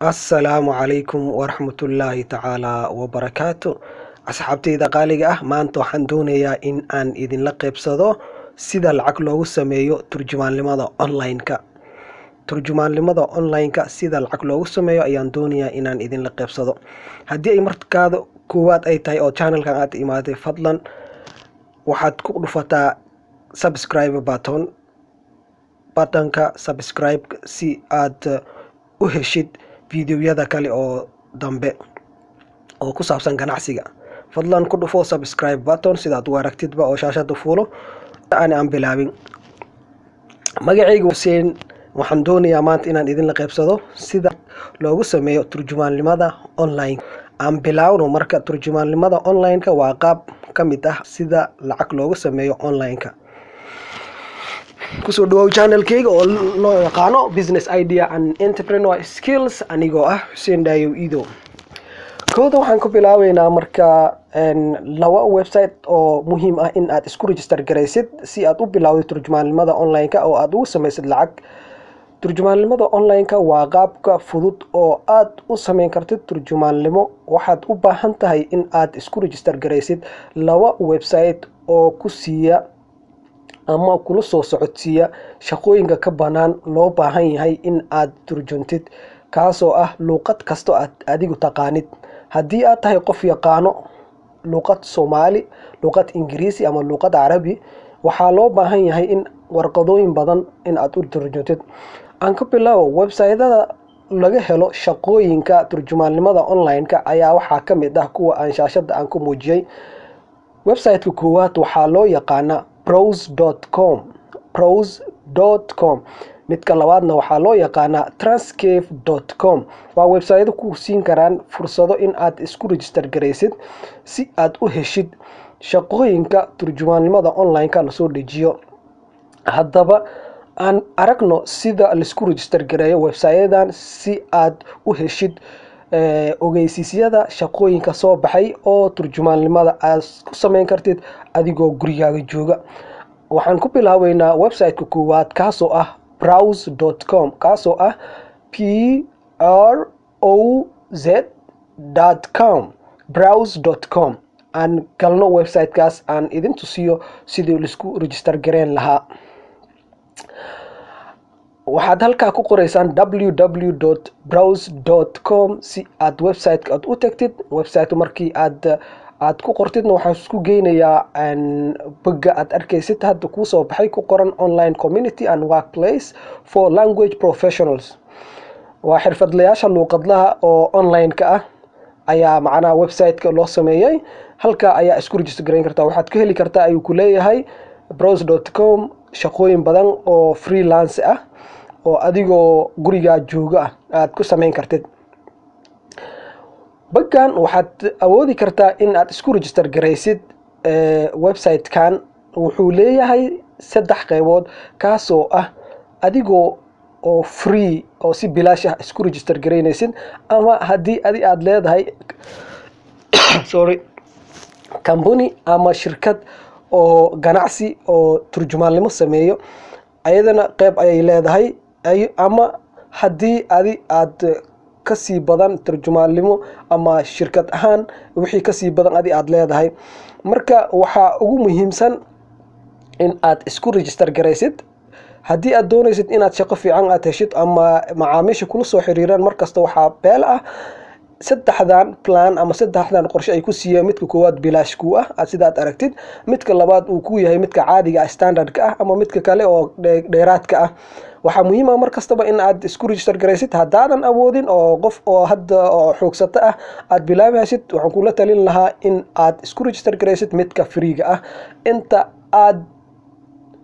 السلام عليكم ورحمة الله تعالى وبركاته. أصحابتي قالقة maanta waxaan doonayaa in aan idinla qaybsado sida lacag loogu sameeyo turjumaanimada online-ka. Turjumaanimada online-ka sida lacag loogu sameeyo ayaan doonayaa inaan idinla qaybsado. Haddii ay markaada koowaad ay tahay oo channel-kan aad imaaday, fadlan waxaad ku dhufataa subscribe button-ka subscribe si aad u heshid fiidiyowyada kale oo dambe oo ku saabsan ganacsiga. Fadlan ku dhufo subscribe button sidaad u aragtidba oo shaashada fuulo. aan bilaabin, magacaygu Hussein, waxaan doonayaa maanta inaan idinla qaybsado sida loogu sameeyo turjumaanimada online. aan bilaawno marka. Turjumaanimada online-ka waa qaab ka mid ah sida lacag loogu sameeyo online-ka. kusoo dhawow channel-kayga oo loo yaqaano Business Idea and Entrepreneur Skills, anigoo ah Hussein Dayo Ido. kooda waxaan ku bilaabeynaa marka laba website oo muhiim ah in aad isku register garaysid si aad u bilaawdo turjumaanimada online-ka oo aad ugu samaysid lacag. Turjumaanimada online-ka waa qaabka fudud oo aad u samayn kartid turjumaanimo. waxaad u baahan tahay in aad isku register garaysid laba website oo ku siiya ama kula soo socodsiiya shaqooyinka ka banaan loo baahan yahay in aad turjuntid, kaasoo ah luqad kasto aad adigu taqaanid. haddii aad tahay qof yaqaano luqad Somali, luqad Ingiriisi ama luqad Carabi, waxaa loo baahan yahay in warqadooyin badan in aad u turjuntid. aan ka bilaabo website-ada laga helo shaqooyinka turjumaanimada online-ka ayaa waxaa ka mid ah kuwa aan shaashada aan ku muujiyay. website-ka koowaad waxaa loo yaqaanaa browse.com. midka labaadna waxaa loo yaqaanaa transcafe.com. waa website ku siin karaan fursado in aad isku register garaysid si aad u heshid shaqooyinka turjumaanimada online-ka la soo dejiyo. haddaba aan aragno sida la isku register gareeyo website-yadan si aad u heshid ogeysiisyada shaqooyinka soo baxay oo turjumaanimada aad ku samayn kartid adigoo gurigaaga jooga. waxaan ku bilaabeynaa website-ka koowaad kaasoo ah browse.com, kaasoo ah browse.com. browse.com. aan galno website-kaas aan idin tusiyo sidii la isku register gareyn lahaa. waxaad halkaa ku qoraysaan www.browse.com si aad website-ka aad u tagtid. website markii aad ku qortidna waxaa isku geynayaa bogga aad arkaysid hadda kuu soo baxay ku qoran online community and workplace for language professionals. waa xirfadlayaasha luuqadlaha oo online-ka ah ayaa macnaha website-ka loo sameeyay. halkaa ayaa isku register gareyn kartaa. waxaad ka heli kartaa ayuu ku leeyahay browse.com shaqooyin badan oo freelance ah oo adigoo gurigaa jooga ah aad ku samayn kartid. boggan waxaad awoodi kartaa in aad isku register garaysid. website-kan wuxuu leeyahay 3 qaybood, kaasoo ah adigoo oo free oo si bilaash ah isku register garaynaysid, ama haddii aad leedahay company ama shirkad oo ganacsi oo turjumaanimo sameeyo, ayadana qayb ayay leedahay. ama haddii aad kasii badan turjumaanimo ama shirkad ahaan wixii kasii badan aad leedahay. marka waxaa ugu muhiimsan in aad isku register garaysid haddii aad doonaysid inaad shaqo fiican aad heshid ama macaamiisha kula soo xiriiraan. markasta waxaa beel ah 3 plan ama 3 qorshe ay ku siiyeen. midka koowaad bilaash ku ah sida aad aragtid, midka labaad uu ku yahay midka caadiga ah standard-ka ah, ama midka kale oo dheeraadka ah. waxaa muhiim ah markastaba in aad isku register garaysid. haddaadan awoodin oo qof oo hadda oo xoogsato ah aad bilaabaysid, waxaan kula talin lahaa in aad isku register garaysid midka free-ga ah. inta aad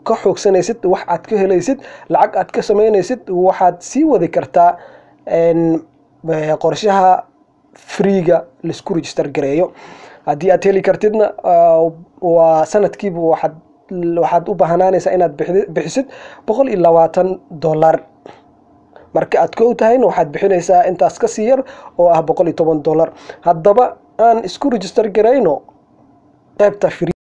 ka xoogsanaysid wax aad ka helaysid, lacag aad ka samaynaysid, waxaad sii wadi kartaa qorshaha free-ga la isku register gareeyo. haddii aad heli kartidna waa sanadkiiba waxaad u baahnaanaysaa inaad bixisid $120. marka aad koow tahayna waxaad bixinaysaa intaas ka sii yar oo ah $110. haddaba aan isku register garayno qaybta free.